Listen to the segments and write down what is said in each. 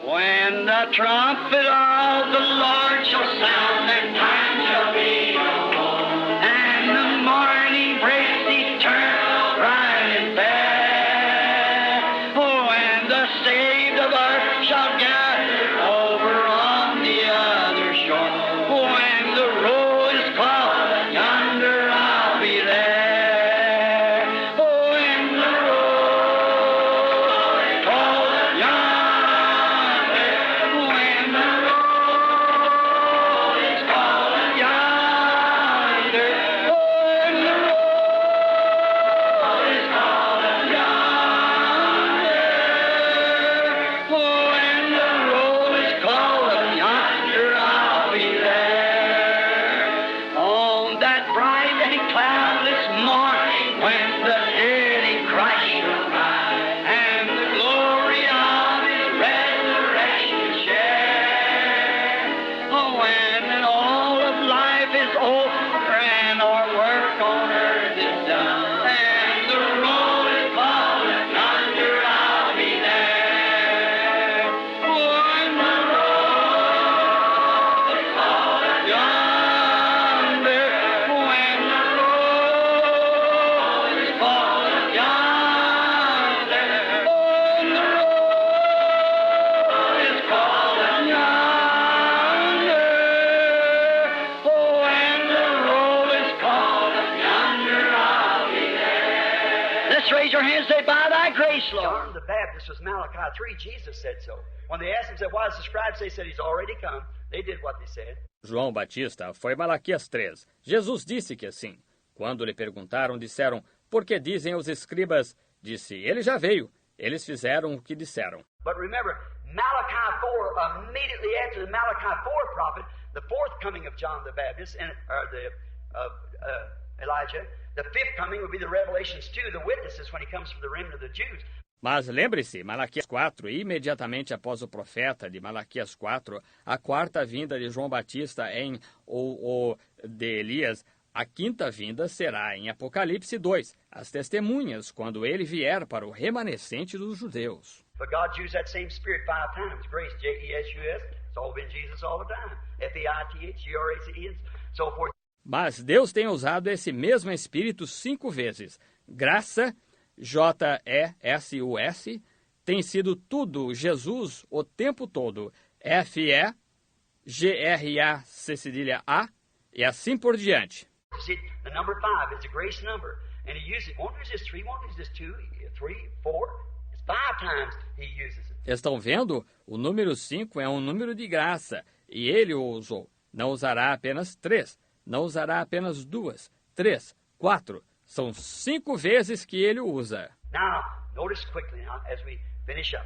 When the trumpet of the Lord shall sound, and time shall be no more, and the morning breaks eternal, bright and fair. Oh, and the saved of earth shall gather over on the other shore. When the roll is called, yonder I'll be there. Oh, when the roll is called, yonder, when the roll is called, yonder, oh, when the roll is called, yonder, oh, when the roll is called, yonder I'll be there. On that bright and cloudless morning, when the dead in Christ shall rise, and the glory of His resurrection share. Oh, when all of life is over and our work on earth is done, and the roll is called, yonder I'll be there. Oh, when the roll is called, yonder, when the roll is called, yonder, oh, when the roll is called, yonder, oh, when the roll is called, yonder I'll be there. Let's raise your hands and say, by thy grace, Lord. John the Baptist was Malachi 3. Jesus said so. When they asked him, said, why does the scribes say? He said, he's already come. They did what they said. João Batista foi Malaquias 3. Jesus disse que assim. Quando lhe perguntaram, disseram, por que dizem os escribas? Disse, ele já veio. Eles fizeram o que disseram. But remember, Malachi 4, immediately after the Malachi 4 prophet, the fourth coming of John the Baptist, of Elijah, the fifth coming would be the Revelations 2, the witnesses when he comes from the remnant of the Jews. Mas lembre-se, Malaquias 4, imediatamente após o profeta de Malaquias 4, a quarta vinda de João Batista ou de Elias, a quinta vinda será em Apocalipse 2, as testemunhas, quando ele vier para o remanescente dos judeus. But God used that same Spirit 5 times. Grace, J-E-S-U-S, it's all been Jesus all the time. F-E-I-T-H-G-R-A-C-E, so forth. Mas Deus tem usado esse mesmo Espírito 5 vezes. Graça, J-E-S-U-S, tem sido tudo Jesus o tempo todo. F-E-G-R-A-C-A, e assim por diante. See, the number 5 is a grace number. And he uses it. Won't use this 3, won't use this 2, 3, 4. It's 5 times he uses it. Estão vendo? O número 5 é um número de graça, e ele o usou. Não usará apenas 3, não usará apenas 2, 3, 4. São 5 vezes que ele o usa. Now, notice quickly now as we finish up.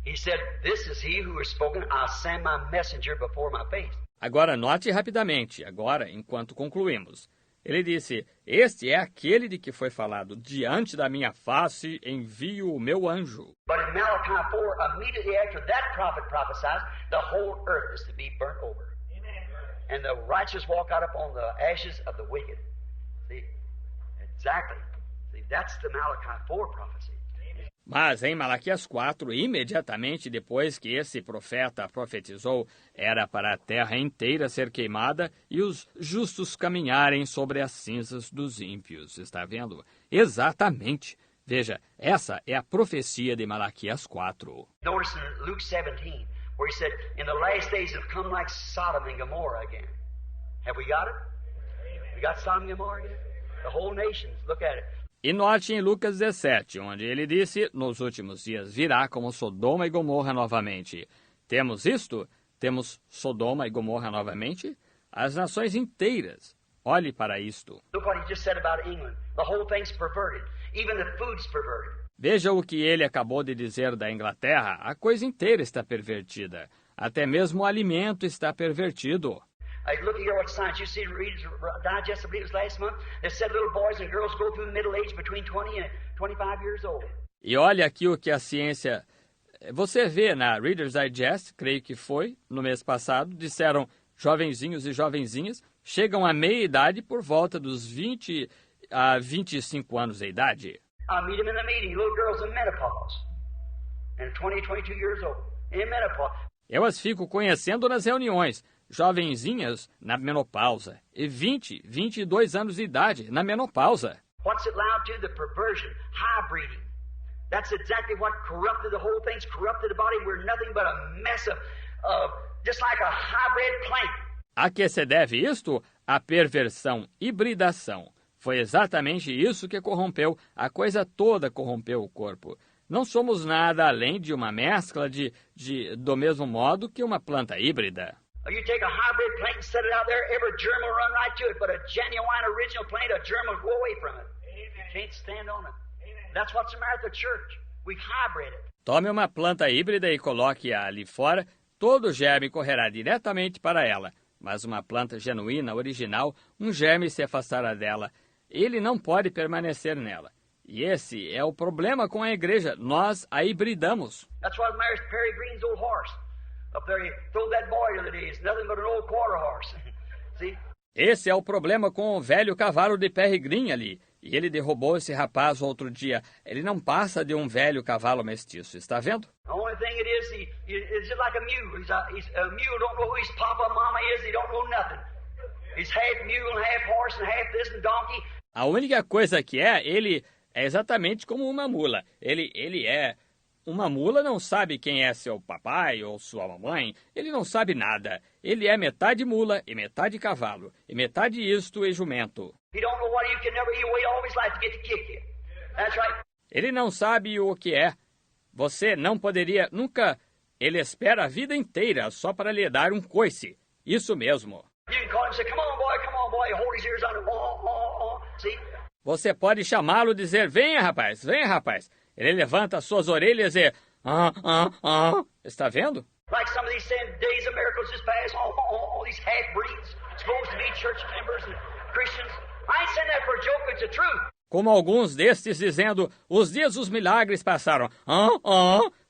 He said, this is he who has spoken, I'll send my messenger before my face. Agora note rapidamente, agora, enquanto concluímos. Ele disse, este é aquele de que foi falado, diante da minha face envio o meu anjo. But in Malachi 4, immediately after that prophet prophesies, the whole earth is to be burnt over. Amen. And the righteous walk out upon the ashes of the wicked. See, exactly. See, that's the Malachi 4 prophecy. Mas em Malaquias 4, imediatamente depois que esse profeta profetizou, era para a terra inteira ser queimada e os justos caminharem sobre as cinzas dos ímpios. Está vendo? Exatamente. Veja, essa é a profecia de Malaquias 4. Notice in Luke 17, where he said, in the last days it'll come like Sodom and Gomorrah again. Have we got it? We got Sodom and Gomorrah again? The whole nations, look at it. E note em Lucas 17, onde ele disse, nos últimos dias virá como Sodoma e Gomorra novamente. Temos isto? Temos Sodoma e Gomorra novamente? As nações inteiras. Olhe para isto. Look what he just said about England. The whole thing's perverted. Even the food's perverted. Veja o que ele acabou de dizer da Inglaterra. A coisa inteira está pervertida. Até mesmo o alimento está pervertido. Look here what science. You see Reader's Digest, I believe it was last month. They said little boys and girls go through the middle age between 20 and 25 years old. E olha aqui o que a ciência... Você vê na Reader's Digest, creio que foi, no mês passado, disseram jovenzinhos e jovenzinhas chegam à meia-idade por volta dos 20 a 25 anos de idade. I meet them in the meeting, little girls in menopause, and 20, 22 years old. in menopause. Eu as fico conhecendo nas reuniões, jovenzinhas na menopausa, e 20, 22 anos de idade na menopausa. What's it allowed to? The perversion, high breeding. That's exactly what corrupted the whole thing's corrupted the body. We're nothing but a mess of just like a hybrid plant. A que se deve isto? A perversão, hibridação. Foi exatamente isso que corrompeu, a coisa toda corrompeu o corpo. Não somos nada além de uma mescla do mesmo modo que uma planta híbrida. You take a hybrid plant and set it out there, every germ will run right to it, but a genuine original plant, a germ will go away from it. You can't stand on it. That's what's the matter with the church. We've hybrided. Tome uma planta híbrida e coloque-a ali fora, todo o germe correrá diretamente para ela. Mas uma planta genuína, original, um germe se afastará dela. Ele não pode permanecer nela. E esse é o problema com a igreja. Nós a hibridamos. That's why Mary's Perry Green's old horse. Up there, he threw that boy the other day. It's nothing but an old quarter horse. See? Esse é o problema com o velho cavalo de Perry Green ali. E ele derrubou esse rapaz outro dia. Ele não passa de um velho cavalo mestiço. Está vendo? The only thing it is, he's just like a mule. He's a mule don't know who his papa and mama is. He don't know nothing. He's half mule and half horse and half this and donkey. A única coisa que ele é exatamente como uma mula. Ele é uma mula, não sabe quem é seu papai ou sua mamãe. Ele não sabe nada. Ele é metade mula e metade cavalo. E metade isto e jumento. He don't know what you can never. He wait all his life to get to kick you. That's right. Ele não sabe o que é. Você não poderia nunca. Ele espera a vida inteira só para lhe dar um coice. Isso mesmo. You can call him and say, come on, boy. Hold his ears under. See? Você pode chamá-lo e dizer, venha, rapaz, venha, rapaz. Ele levanta as suas orelhas e... Está vendo? Like some of these saying, days of miracles just passed. All these half-breeds supposed to be church members and Christians. I ain't saying that for a joke, it's the truth. Como alguns destes dizendo, os dias dos milagres passaram.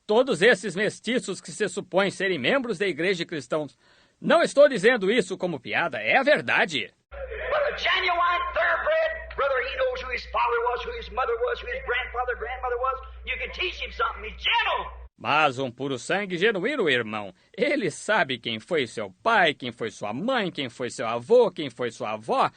Todos esses mestiços que se supõem serem membros da igreja cristãos. Não estou dizendo isso como piada, é a verdade. But a genuine thoroughbred, brother, he knows who his father was, who his mother was, who his grandmother was. You can teach him something, he's gentle. Mas um puro sangue genuíno, irmão, ele sabe quem foi seu pai, quem foi sua mãe, quem foi seu avô, quem foi sua avó.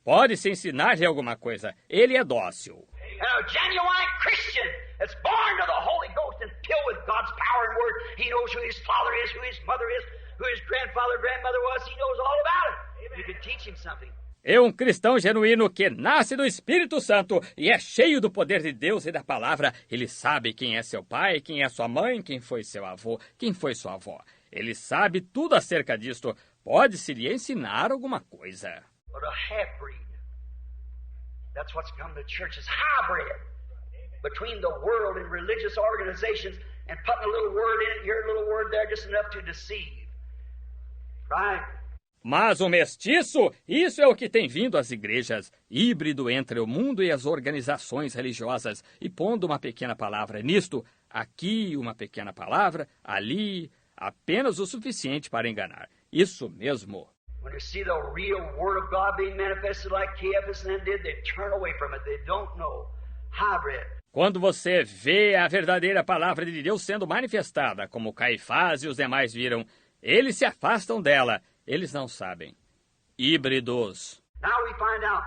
Pode-se ensinar-lhe alguma coisa. Ele é dócil. And a genuine Christian that's born to the Holy Ghost and filled with God's power and word, he knows who his father is, who his mother is, who his grandmother was. He knows all about it. You can teach him something. É um cristão genuíno que nasce do Espírito Santo e é cheio do poder de Deus e da palavra. Ele sabe quem é seu pai, quem é sua mãe, quem foi seu avô, quem foi sua avó. Ele sabe tudo acerca disto. Pode-se lhe ensinar alguma coisa. But a half-breed, that's what's come to church, is hybrid between the world and religious organizations and putting a little word in it, your little word there, just enough to deceive. Right? Mas o mestiço, isso é o que tem vindo às igrejas, híbrido entre o mundo e as organizações religiosas, e pondo uma pequena palavra nisto, aqui uma pequena palavra, ali, apenas o suficiente para enganar. Isso mesmo. When you see the real Word of God being manifested like Caiaphas and them did, they turn away from it. They don't know. Hybrid. Quando você vê a verdadeira palavra de Deus sendo manifestada, como Caifás e os demais viram, eles se afastam dela. Eles não sabem. Híbridos. Now we find out,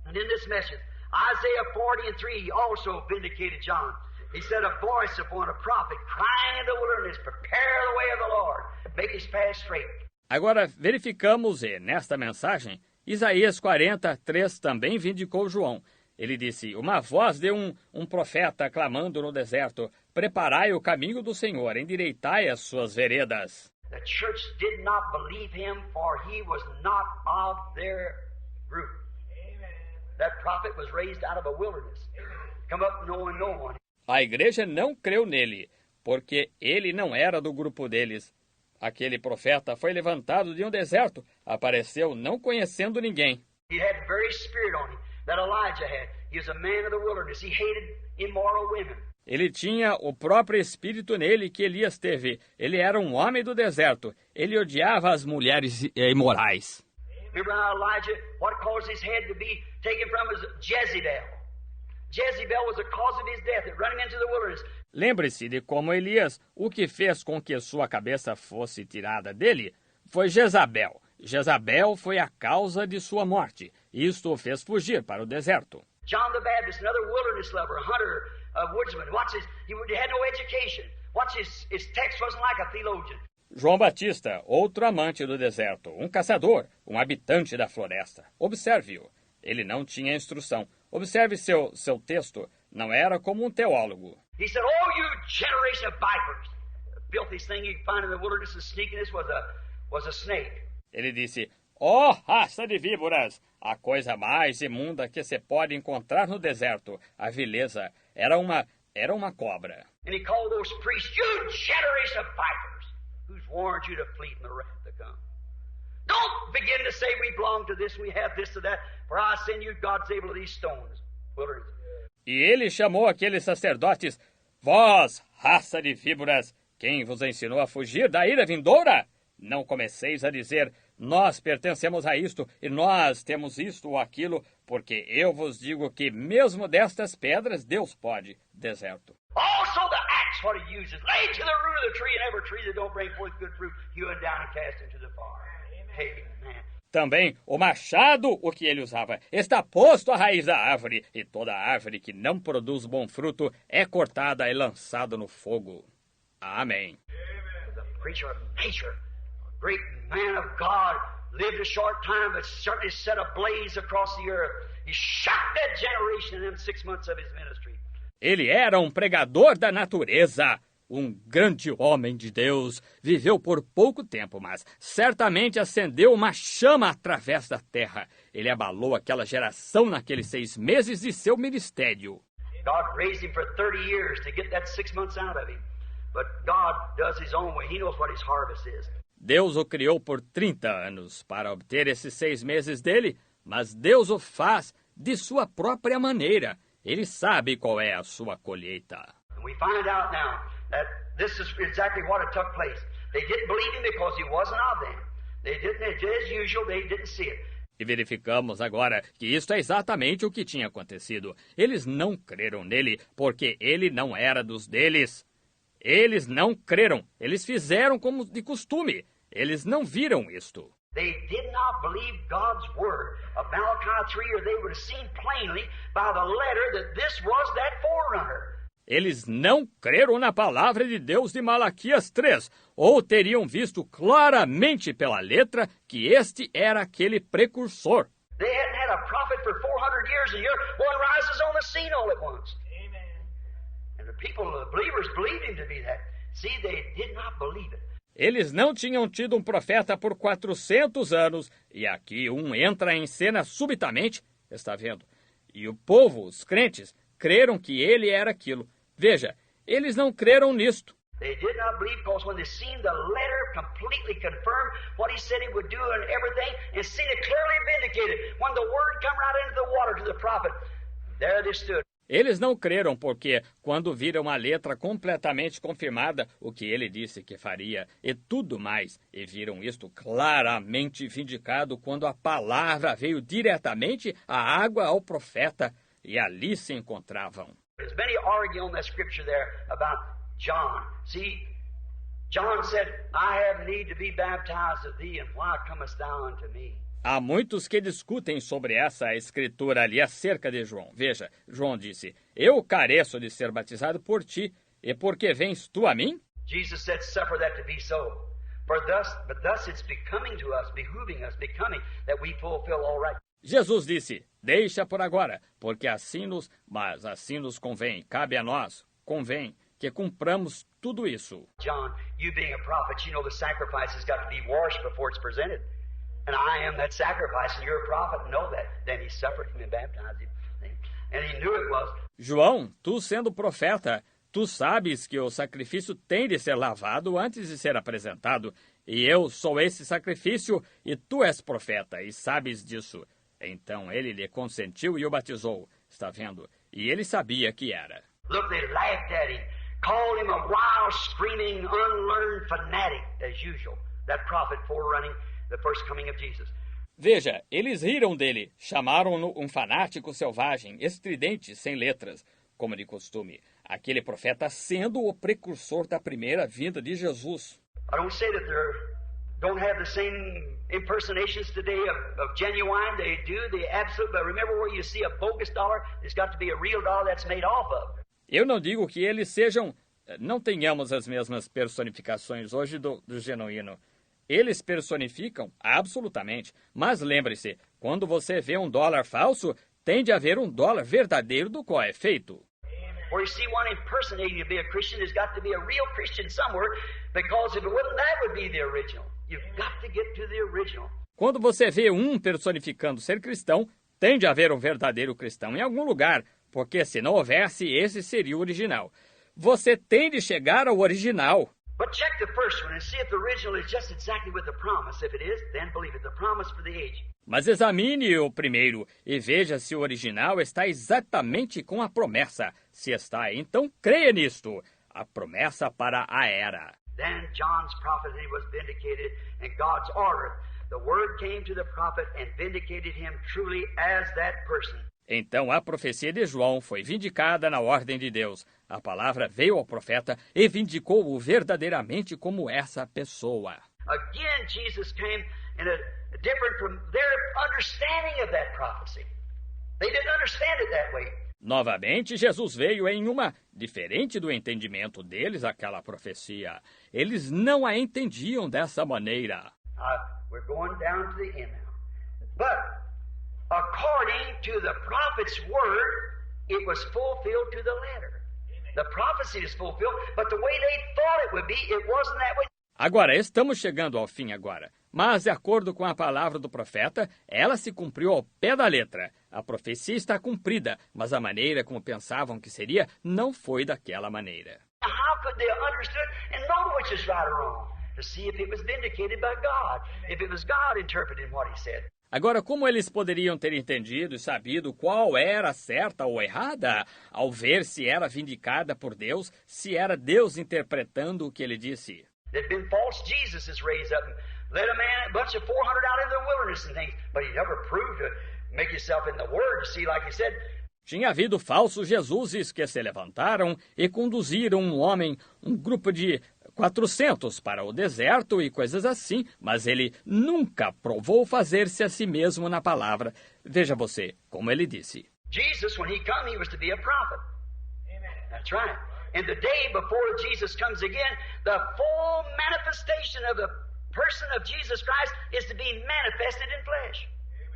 and in this message, Isaiah 40:3 also vindicated John. He said, a voice upon a prophet crying in the wilderness, prepare the way of the Lord, make his path straight. Agora, verificamos, e nesta mensagem, Isaías 40:3 também vindicou João. Ele disse, uma voz de um profeta clamando no deserto, preparai o caminho do Senhor, endireitai as suas veredas. The church did not believe him, for he was not of their group. That prophet was raised out of a wilderness, come up knowing no one. A igreja não creu nele, porque ele não era do grupo deles. Aquele profeta foi levantado de um deserto, apareceu não conhecendo ninguém. He had the very spirit on him that Elijah had. He was a man of the wilderness. He hated immoral women. Ele tinha o próprio espírito nele que Elias teve. Ele era um homem do deserto. Ele odiava as mulheres imorais. Remember how Elijah, what caused his head to be taken from was Jezebel. Jezebel was the cause of his death. It ran him into the wilderness. Lembre-se de como Elias, o que fez com que sua cabeça fosse tirada dele, foi Jezabel. Jezabel foi a causa de sua morte. Isto o fez fugir para o deserto. John the Baptist, another wilderness lover, a hunter, a woodsman. He had no education. His text wasn't like a theologian. João Batista, outro amante do deserto, um caçador, um habitante da floresta. Observe-o. Ele não tinha instrução. Observe seu texto. Não era como um teólogo. He said, "Oh, you generation of vipers! The filthiest thing you find in the wilderness of sneakiness was a snake." Ele disse, ó raça de víboras! A coisa mais imunda que se pode encontrar no deserto, a vileza, era uma cobra. And he called those priests, "You generation of vipers! Who's warned you to flee from the wrath to come? Don't begin to say we belong to this, we have this or that, for I send you God's able of these stones." Wilderness. E ele chamou aqueles sacerdotes, vós, raça de víboras, quem vos ensinou a fugir da ira vindoura? Não comeceis a dizer, nós pertencemos a isto, e nós temos isto ou aquilo, porque eu vos digo que mesmo destas pedras Deus pode, deserto. Also the axe, what he uses, lay to the root of the tree, and every tree that don't bring forth good fruit, hew it down and cast into the fire. Amen. Também o machado, o que ele usava, está posto à raiz da árvore, e toda árvore que não produz bom fruto é cortada e lançada no fogo. Amém. The preacher of nature, a great man of God, lived a short time, but certainly set a blaze across the earth. He shocked that generation in them 6 months of his ministry. Ele era um pregador da natureza. Um grande homem de Deus, viveu por pouco tempo, mas certamente acendeu uma chama através da terra. Ele abalou aquela geração naqueles 6 meses de seu ministério. God raised him for 30 years to get that 6 months out of him. But God does his own way. He knows what his harvest is. Deus o criou por 30 anos para obter esses 6 meses dele, mas Deus o faz de sua própria maneira. Ele sabe qual é a sua colheita. And we find out now that this is exactly what had took place. They didn't believe him because he wasn't of them. They didn't, as usual, they didn't see it. E verificamos agora que isto é exatamente o que tinha acontecido. Eles não creram nele porque ele não era dos deles. Eles não creram. Eles fizeram como de costume. Eles não viram isto. They did not believe God's word of Malachi 3, or they would have seen plainly by the letter that this was that forerunner. Eles não creram na palavra de Deus de Malaquias 3, ou teriam visto claramente pela letra que este era aquele precursor. They hadn't had a prophet for 400 years, and here one rises on the scene all at once. Amen. And the people, the believers, believed him to be that. See, they did not believe it. Eles não tinham tido um profeta por 400 anos, e aqui um entra em cena subitamente, está vendo? E o povo, os crentes, creram que ele era aquilo. Veja, eles não creram nisto. They did not believe because when they seen the letter completely confirm what he said he would do and everything, and seen it clearly vindicated, when the word come right into the water to the prophet, there they stood. Eles não creram porque, quando viram a letra completamente confirmada, o que ele disse que faria e tudo mais, e viram isto claramente vindicado quando a palavra veio diretamente à água ao profeta, e ali se encontravam. There's many arguing on that scripture there about John. See, John said, I have need to be baptized of thee, and why comest thou unto me? Há muitos que discutem sobre essa escritura ali acerca de João. Veja, João disse, eu careço de ser batizado por ti, e por que vens tu a mim? Jesus said, suffer that to be so. But thus it's becoming to us, behooving us, becoming, that we fulfill all right. Jesus disse, deixa por agora, porque assim nos convém, cabe a nós, convém, que cumpramos tudo isso. John, you being a prophet, you know the sacrifice has got to be washed before it's presented. And I am that sacrifice, and you're a prophet, and know that. Then he suffered him and baptized him. And he knew it was. João, tu sendo profeta, tu sabes que o sacrifício tem de ser lavado antes de ser apresentado. E eu sou esse sacrifício, e tu és profeta, e sabes disso. Então ele lhe consentiu e o batizou. Está vendo? E ele sabia que era. Look, they laughed at him, called him a wild, screaming, unlearned fanatic, as usual. That prophet forerunning the first coming of Jesus. Veja, eles riram dele, chamaram-no um fanático selvagem, estridente, sem letras, como de costume. Aquele profeta sendo o precursor da primeira vinda de Jesus. I don't say that they don't have the same impersonations today of genuine. They do, the absolute. But remember, where you see a bogus dollar, there's got to be a real dollar that's made off of. Eu não digo que eles sejam... Não tenhamos as mesmas personificações hoje do genuíno. Eles personificam absolutamente. Mas lembre-se, quando você vê um dólar falso, tem de haver um dólar verdadeiro do qual é feito. Or you see one impersonating to be a Christian, there's got to be a real Christian somewhere, because if it wasn't, that would be the original. You've got to get to the original. Quando você vê um personificando ser cristão, tem de haver um verdadeiro cristão em algum lugar, porque se não houvesse, esse seria o original. Você tem de chegar ao original. But check the first one and see if the original is just exactly with the promise. If it is, then believe it. The promise for the age. Mas examine o primeiro e veja se o original está exatamente com a promessa. Se está, então creia nisto. A promessa para a era. Then John's prophecy was vindicated in God's order. The word came to the prophet and vindicated him truly as that person. Então a profecia de João foi vindicada na ordem de Deus. A palavra veio ao profeta e vindicou-o verdadeiramente como essa pessoa. Again, Jesus came in a different from their understanding of that prophecy. They didn't understand it that way. Novamente, Jesus veio em uma diferente do entendimento deles aquela profecia. Eles não a entendiam dessa maneira. We're going down to the end now. But according to the prophet's word, it was fulfilled to the letter. The prophecy is fulfilled, but the way they thought it would be, it wasn't that way. Agora, estamos chegando ao fim agora. Mas, de acordo com a palavra do profeta, ela se cumpriu ao pé da letra. A profecia está cumprida, mas a maneira como pensavam que seria não foi daquela maneira. How could they have understood and known which is right or wrong? To see if it was vindicated by God, if it was God interpreting what he said. Agora, como eles poderiam ter entendido e sabido qual era certa ou errada, ao ver se era vindicada por Deus, se era Deus interpretando o que ele disse? There'd been false Jesuses raised up and led a bunch of 400 out in the wilderness and things, but he never proved to make yourself in the Word to see, like he said. Tinha havido falsos Jesuses que se levantaram e conduziram um grupo de 400 para o deserto e coisas assim, mas ele nunca provou fazer-se a si mesmo na palavra. Veja você, como ele disse. Jesus, when he come, he was to be a prophet. Amen. That's right. And the day before Jesus comes again, the full manifestation of the person of Jesus Christ is to be manifested in flesh.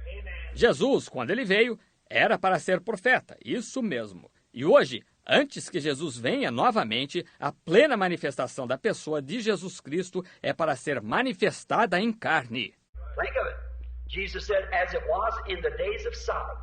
Amen. Jesus, quando ele veio, era para ser profeta, isso mesmo. E hoje, antes que Jesus venha novamente, a plena manifestação da pessoa de Jesus Cristo é para ser manifestada em carne. Think of it. Jesus said, as it was in the days of Sodom,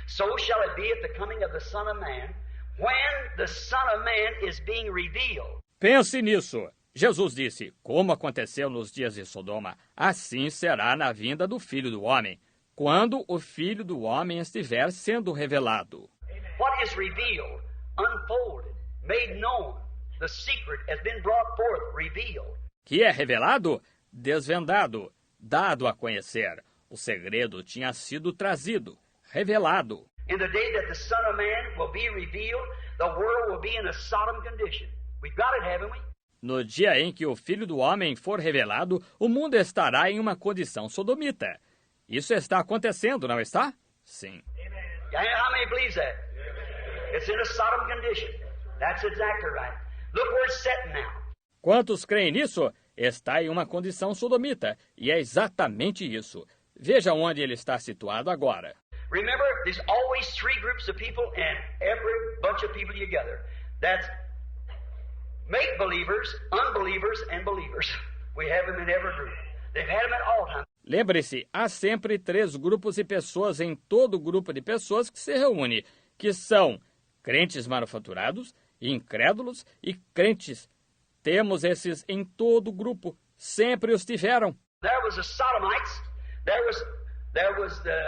so shall it be at the coming of the Son of Man, when the Son of Man is being revealed. Pense nisso. Jesus disse, como aconteceu nos dias de Sodoma, assim será na vinda do Filho do Homem, quando o Filho do Homem estiver sendo revelado. What is revealed, unfolded, made known, the secret has been brought forth, revealed. Que é revelado, desvendado, dado a conhecer. O segredo tinha sido trazido, revelado. In the day that the Son of Man will be revealed, the world will be in a Sodom condition. We've got it, haven't we? No dia em que o Filho do Homem for revelado, o mundo estará em uma condição sodomita. Isso está acontecendo, não está? Sim. How many believes that? It's in a Sodom condition. That's exactly right. Look where it's sitting now. Quantos creem nisso? Está em uma condição sodomita. E é exatamente isso. Veja onde ele está situado agora. Remember, there's always three groups of people and every bunch of people together. That's make-believers, unbelievers, and believers. We have them in every group. They've had them at all times. Lembre-se, há sempre três grupos de pessoas em todo grupo de pessoas que se reúne, que são crentes manufaturados, incrédulos e crentes. Temos esses em todo grupo. Sempre os tiveram. There was the Sodomites, there was the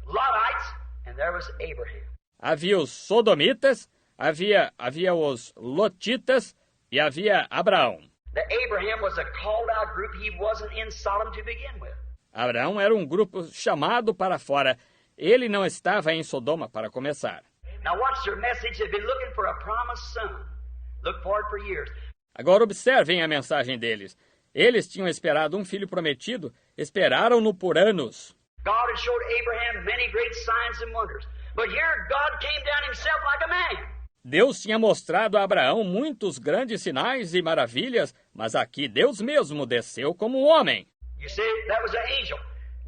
Lotites, and there was Abraham. Havia os sodomitas, havia os lotitas e havia Abraão. The Abraham was a called out group. He wasn't in Sodom to begin with. Abraão era um grupo chamado para fora. Ele não estava em Sodoma para começar. Now watch their message. They've been looking for a promised son. Look for it for years. Agora observem a mensagem deles. Eles tinham esperado um filho prometido, esperaram-no por anos. God had showed Abraham many great signs and wonders. But here God came down himself like a man. Deus tinha mostrado a Abraão muitos grandes sinais e maravilhas, mas aqui Deus mesmo desceu como um homem. You see, that was an angel.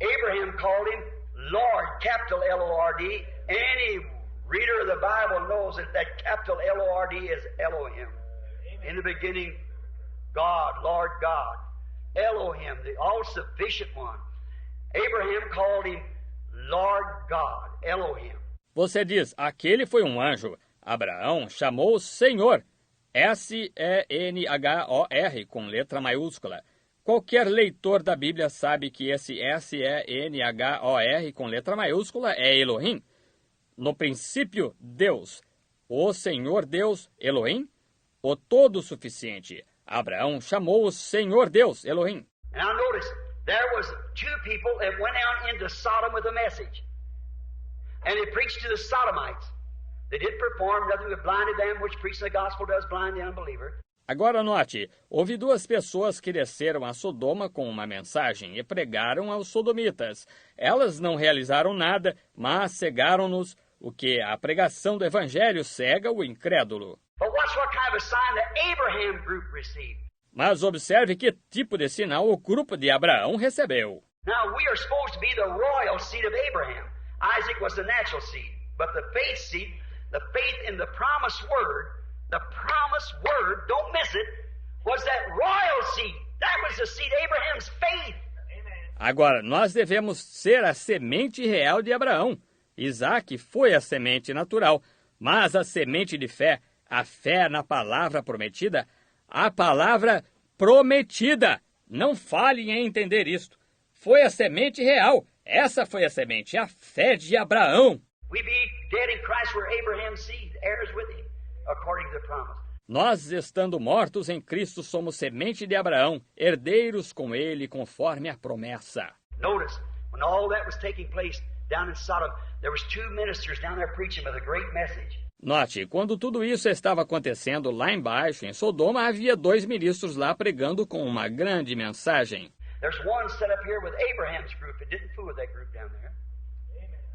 Abraham called him Lord, capital L-O-R-D. Any reader of the Bible knows that capital L-O-R-D is Elohim. In the beginning, God, Lord God. Elohim, the all-sufficient one. Abraham called him Lord God, Elohim. Você diz, aquele foi um anjo. Abraão chamou o Senhor, S-E-N-H-O-R, com letra maiúscula. Qualquer leitor da Bíblia sabe que esse S-E-N-H-O-R com letra maiúscula é Elohim. No princípio, Deus. O Senhor Deus, Elohim, o todo-suficiente. Abraão chamou o Senhor Deus, Elohim. Now notice, there was two people that went out into Sodom with a message. And they preached to the Sodomites. They did perform nothing but blinded them, which preaching the gospel does blind the unbeliever. Agora note, houve duas pessoas que desceram a Sodoma com uma mensagem e pregaram aos sodomitas. Elas não realizaram nada, mas cegaram-nos, o que a pregação do evangelho cega o incrédulo. But watch what kind of a sign the Abraham group received. Mas observe que tipo de sinal o grupo de Abraão recebeu. Now, we are supposed to be the royal seed of Abraham. Isaac was the natural seed, but the faith seed, the faith in the promised word, don't miss it, was that royal seed. That was the seed of Abraham's faith. Agora, nós devemos ser a semente real de Abraão. Isaac foi a semente natural, mas a semente de fé, a fé na palavra prometida, a palavra prometida. Não falhem em entender isto. Foi a semente real. Essa foi a semente, a fé de Abraão. We be dead in Christ, were Abraham's seed, heirs with him, according to the promise. Nós, estando mortos em Cristo, somos semente de Abraão, herdeiros com ele, conforme a promessa. Notice, when all that was taking place down in Sodom, there was two ministers down there preaching with a great message. Note, quando tudo isso estava acontecendo lá embaixo, em Sodoma, havia dois ministros lá pregando com uma grande mensagem. There's one set up here with Abraham's group. It didn't fool with that group down there.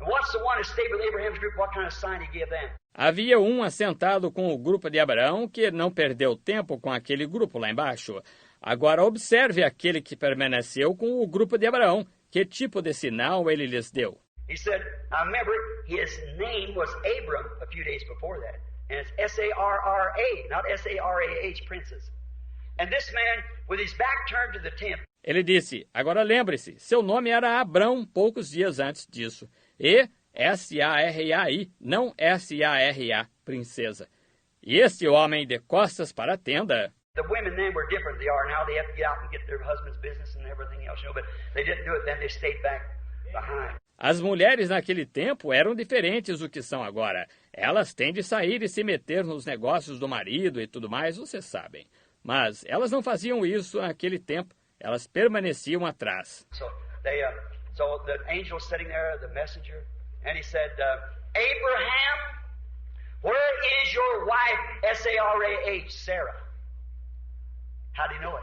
And what's the one that stayed with Abraham's group? What kind of sign he gave them? Havia um assentado com o grupo de Abraão que não perdeu tempo com aquele grupo lá embaixo. Agora observe aquele que permaneceu com o grupo de Abraão. Que tipo de sinal ele lhes deu? He said, now remember, his name was Abram a few days before that. And it's S-A-R-R-A, not S-A-R-A-H, princess. And this man, with his back turned to the tent. Ele disse, agora lembre-se, seu nome era Abrão poucos dias antes disso. E S-A-R-A-I, não S-A-R-A, princesa. E este homem de costas para a tenda. The women then were different than they are now. They have to get out and get their husband's business and everything else, but they didn't do it then. They stayed back behind. As mulheres naquele tempo eram diferentes do que são agora. Elas têm de sair e se meter nos negócios do marido e tudo mais, vocês sabem. Mas elas não faziam isso naquele tempo. Elas permaneciam atrás. So the angel sitting there, the messenger, and he said, Abraham, where is your wife, S-A-R-A-H, Sarah? How did he know it?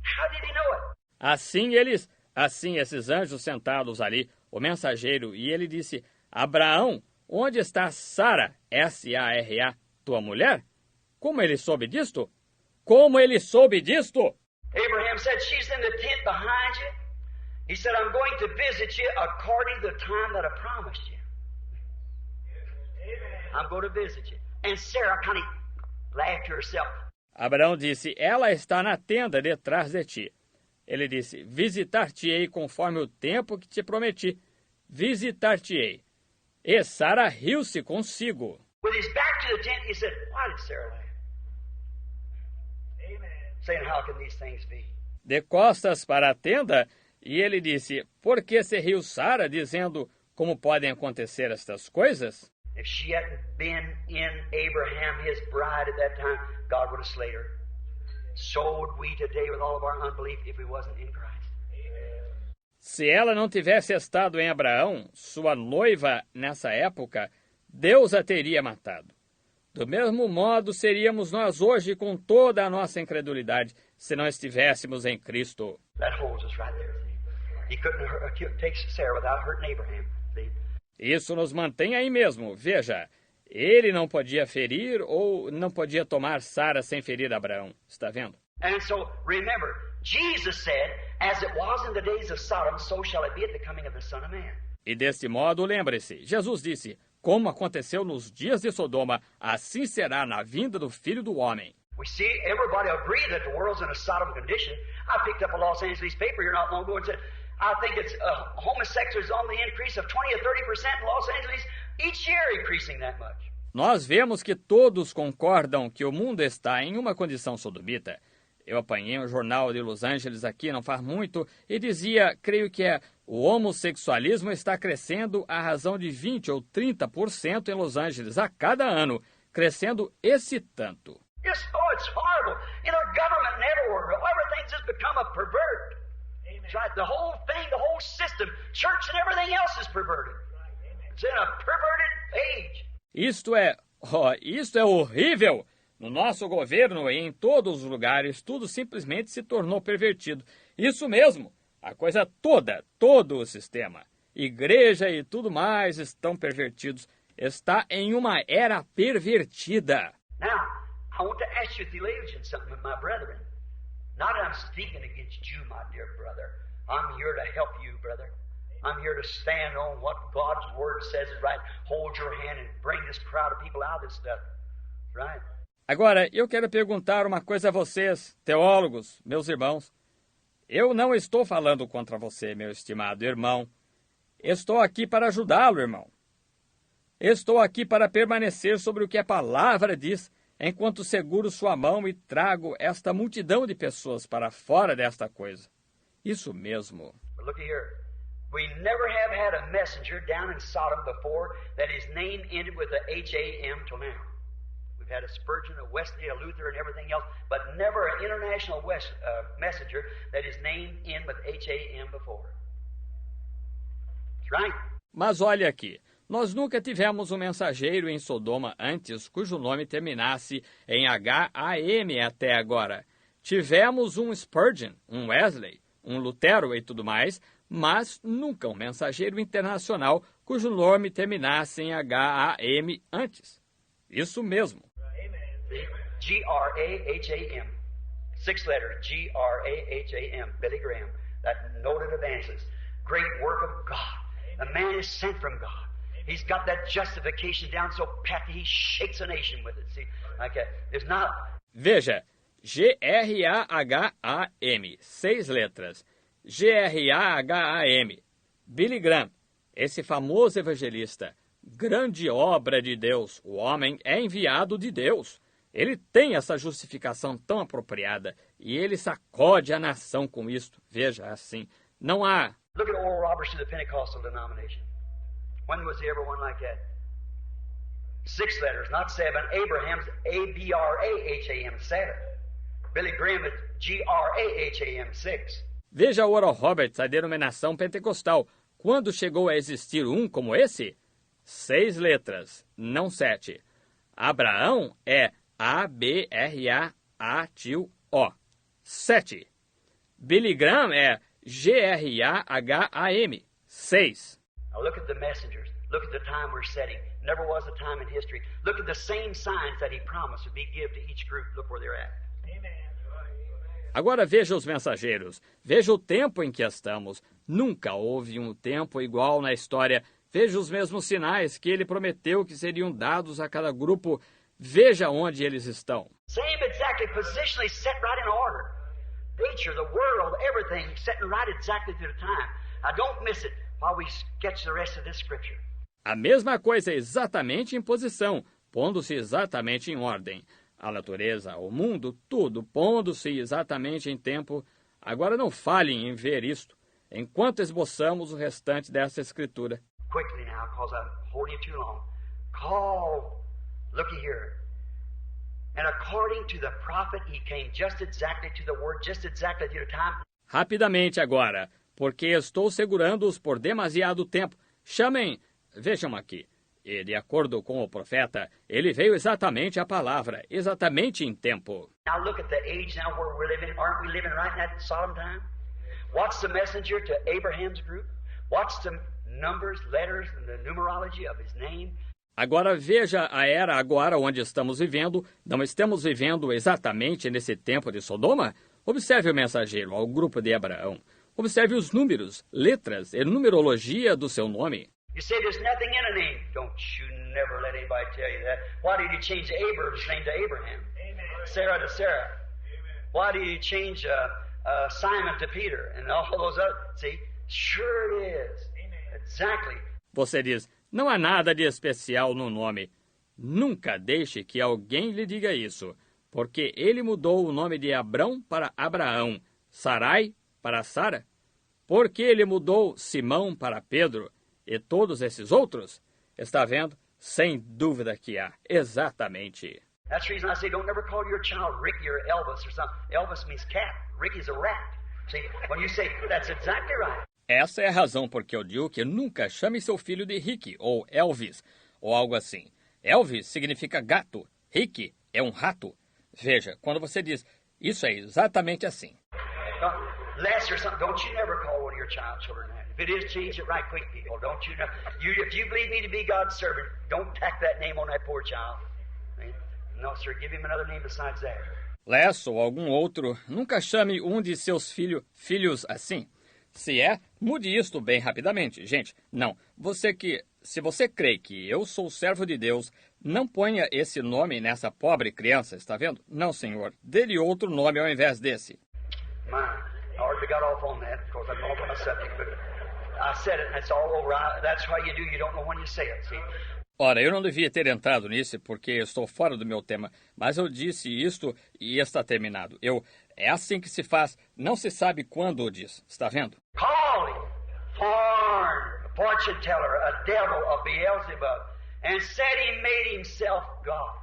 How did he know it? Assim esses anjos sentados ali, o mensageiro, e ele disse, Abraão, onde está Sara, S-A-R-A, tua mulher? Como ele soube disto? Como ele soube disto? Abraham said, she's in the tent behind you. He said, I'm going to visit you according to the time that I promised you. I'm going to visit you. And Sarah kind of laughed to herself. Abraão disse, ela está na tenda detrás de ti. Ele disse, visitar-te-ei conforme o tempo que te prometi. Visitar-te-ei. E Sara riu-se consigo. With his back to the tent, he said, why did Sarah laugh? Saying, how can these things be? De costas para a tenda, e ele disse, por que se riu Sara, dizendo, como podem acontecer estas coisas? If she hadn't been in Abraham, his bride at that time, God would have slayed her. So would we today with all of our unbelief if we wasn't in Christ. Se ela não tivesse estado em Abraão, sua noiva, nessa época, Deus a teria matado. Do mesmo modo, seríamos nós hoje com toda a nossa incredulidade, se não estivéssemos em Cristo. That holds us right there. See? He couldn't take Sarah without hurting Abraham. See? Isso nos mantém aí mesmo. Veja, ele não podia ferir ou não podia tomar Sara sem ferir Abraão. Está vendo? And so, remember, Jesus said, as it was in the days of Sodom, so shall it be at the coming of the Son of Man. E deste modo, lembre-se, Jesus disse, como aconteceu nos dias de Sodoma, assim será na vinda do Filho do Homem. We see everybody agree that the world's in a Sodom condition. I picked up a Los Angeles paper here not long ago and said, I think it's homosexuals on the increase of 20 or 30% in Los Angeles each year, increasing that much. Nós vemos que todos concordam que o mundo está em uma condição sodomita. Eu apanhei um jornal de Los Angeles aqui não faz muito e dizia, creio que o homossexualismo está crescendo à razão de 20 ou 30% em Los Angeles a cada ano, crescendo esse tanto. It's horrible. In our government and everywhere, everything's just become a pervert. That's right. The whole thing, the whole system, church and everything else is perverted. It's in a perverted age. Isto é horrível. No nosso governo e em todos os lugares, tudo simplesmente se tornou pervertido. Isso mesmo, a coisa toda, todo o sistema, igreja e tudo mais estão pervertidos. Está em uma era pervertida. Now, I want to ask you, theologians, something with my brethren. Not that I'm speaking against you, my dear brother. I'm here to help you, brother. I'm here to stand on what God's Word says is right. Hold your hand and bring this crowd of people out of this stuff. Right? Agora, eu quero perguntar uma coisa a vocês, teólogos, meus irmãos. Eu não estou falando contra você, meu estimado irmão. Estou aqui para ajudá-lo, irmão. Estou aqui para permanecer sobre o que a palavra diz, enquanto seguro sua mão e trago esta multidão de pessoas para fora desta coisa. Isso mesmo. But look here. We never have had a messenger down in Sodom before that his name ended with a H-A-M till now. We've had a Spurgeon, a Wesley, a Luther, and everything else, but never an international messenger that his name ended with H-A-M before. That's right. Mas olha aqui. Nós nunca tivemos um mensageiro em Sodoma antes cujo nome terminasse em H-A-M até agora. Tivemos um Spurgeon, um Wesley, um Lutero e tudo mais, mas nunca um mensageiro internacional cujo nome terminasse em H-A-M antes. Isso mesmo. G-R-A-H-A-M. 6 letters, G-R-A-H-A-M. Billy Graham, that noted evangelist. Great work of God. The man is sent from God. He's got that justification down so pat he shakes a nation with it. See, okay. There's not. Veja, G-R-A-H-A-M, 6 letras. G-R-A-H-A-M. Billy Graham, esse famoso evangelista. Grande obra de Deus. O homem é enviado de Deus. Ele tem essa justificação tão apropriada e ele sacode a nação com isto. Veja, assim, não há. Look at Oral Roberts to the Pentecostal denomination. When was there ever one like that? 6 letters, not 7. Abraham's A-B-R-A-H-A-M, 7. Billy Graham is G-R-A-H-A-M, 6. Veja Oral Roberts, a denominação pentecostal. Quando chegou a existir um como esse? 6 letras, não 7. Abraão é A-B-R-A-A-T-O. 7. Billy Graham é G-R-A-H-A-M. 6. Now look at the messengers. Look at the time we're setting. Never was a time in history. Look at the same signs that he promised would be given to each group. Look where they're at. Agora veja os mensageiros. Veja o tempo em que estamos. Nunca houve um tempo igual na história. Veja os mesmos sinais que ele prometeu que seriam dados a cada grupo. Veja onde eles estão. Same exactly, positionally set right in order. Nature, the world, everything setting right exactly to the time. Now don't miss it while we sketch the rest of this scripture. A mesma coisa exatamente em posição, pondo-se exatamente em ordem. A natureza, o mundo, tudo pondo-se exatamente em tempo. Agora não falhem em ver isto, enquanto esboçamos o restante dessa escritura. Quickly now, because I'm holding you too long. Call, looky here. And according to the prophet, he came just exactly to the word, just exactly to the time. Rapidamente agora, porque estou segurando-os por demasiado tempo. Chamem, vejam aqui. E, de acordo com o profeta, ele veio exatamente à palavra, exatamente em tempo. Now look at the age now where we're living. Aren't we living right in that Sodom time? What's the messenger to Abraham's group? What's the numbers, letters, and the numerology of his name? Agora veja a era agora onde estamos vivendo. Não estamos vivendo exatamente nesse tempo de Sodoma? Observe o mensageiro ao grupo de Abraão. Observe os números, letras e numerologia do seu nome. You say there's nothing in a name. Don't you never let anybody tell you that. Why did he change Abram's name to Abraham? Amen. Sarah to Sarah. Amen. Why did he change Simon to Peter and all those other? See, sure it is. Amen. Exactly. Você diz, não há nada de especial no nome. Nunca deixe que alguém lhe diga isso, porque ele mudou o nome de Abrão para Abraão, Sarai para Sara. Porque ele mudou Simão para Pedro e todos esses outros? Está vendo? Sem dúvida que há. Exatamente. That's the reason I say don't never call your child Ricky or Elvis or something. Elvis means cat. Ricky's a rat. See, when you say that's exactly right. Essa é a razão porque eu digo que nunca chame seu filho de Ricky ou Elvis ou algo assim. Elvis significa gato. Ricky é um rato. Veja, quando você diz, isso é exatamente assim. Les or something, don't you never call one of your children that. If it is, change it right quick, people. Don't you know? If you believe me to be God's servant, don't tack that name on that poor child. No, sir, give him another name besides that. Les ou algum outro, nunca chame um de seus filhos assim. Se é, mude isto bem rapidamente. Gente, não. Se você crê que eu sou servo de Deus, não ponha esse nome nessa pobre criança, está vendo? Não, senhor. Dê-lhe outro nome ao invés desse. I already got off on that because I'm off on my subject, but I said it and it's all over. That's how you do. You don't know when you say it, see? Ora, eu não devia ter entrado nisso porque estou fora do meu tema, mas eu disse isto e está terminado. É assim que se faz, não se sabe quando o diz, está vendo? Called him, foreign, a fortune teller, a devil of Beelzebub, and said he made himself God.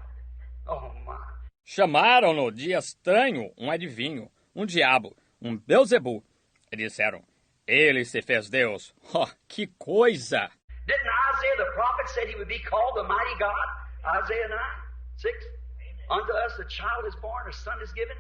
Oh my. Chamaram-no de estranho, um adivinho, um diabo, um Beelzebu. E disseram, ele se fez Deus. Oh, que coisa! Didn't Isaiah the prophet said he would be called the mighty God? Isaiah 9:6. Unto us a child is born, a son is given,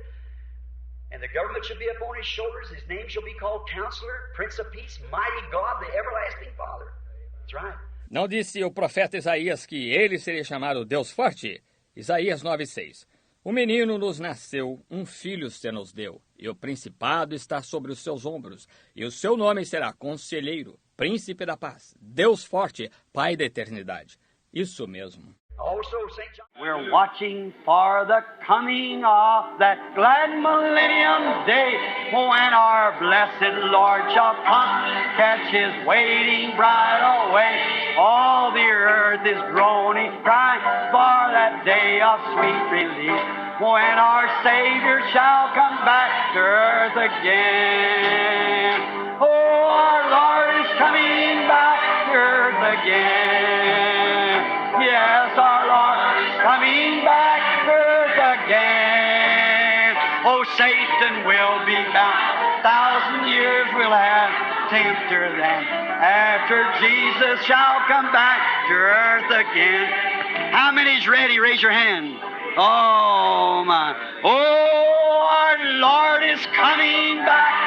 and the government shall be upon his shoulders. His name shall be called Counselor, Prince of Peace, Mighty God, the Everlasting Father. That's right. Não disse o profeta Isaías que ele seria chamado Deus Forte? Isaías 9:6. O menino nos nasceu, um filho se nos deu, e o principado está sobre os seus ombros, e o seu nome será Conselheiro, Príncipe da Paz, Deus Forte, Pai da Eternidade. Isso mesmo. Also, St. John. We're watching for the coming of that glad millennium day, when our blessed Lord shall come, catch his waiting bride away. All the earth is groaning, crying for that day of sweet release, when our Savior shall come back to earth again. Oh, our Lord is coming back to earth again. Yes, our Lord is coming back to earth again. Oh, Satan will be bound, 1,000 years will have tempter then, after Jesus shall come back to earth again. How many's ready? Raise your hand. Oh, my. Oh, our Lord is coming back.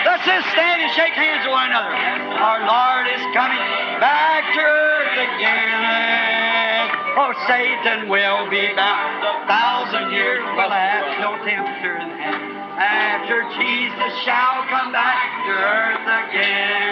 Let's just stand and shake hands with one another. Our Lord is coming back to earth again. Oh, Satan will be bound, 1,000 years will have no tempter in heaven, after Jesus shall come back to earth again.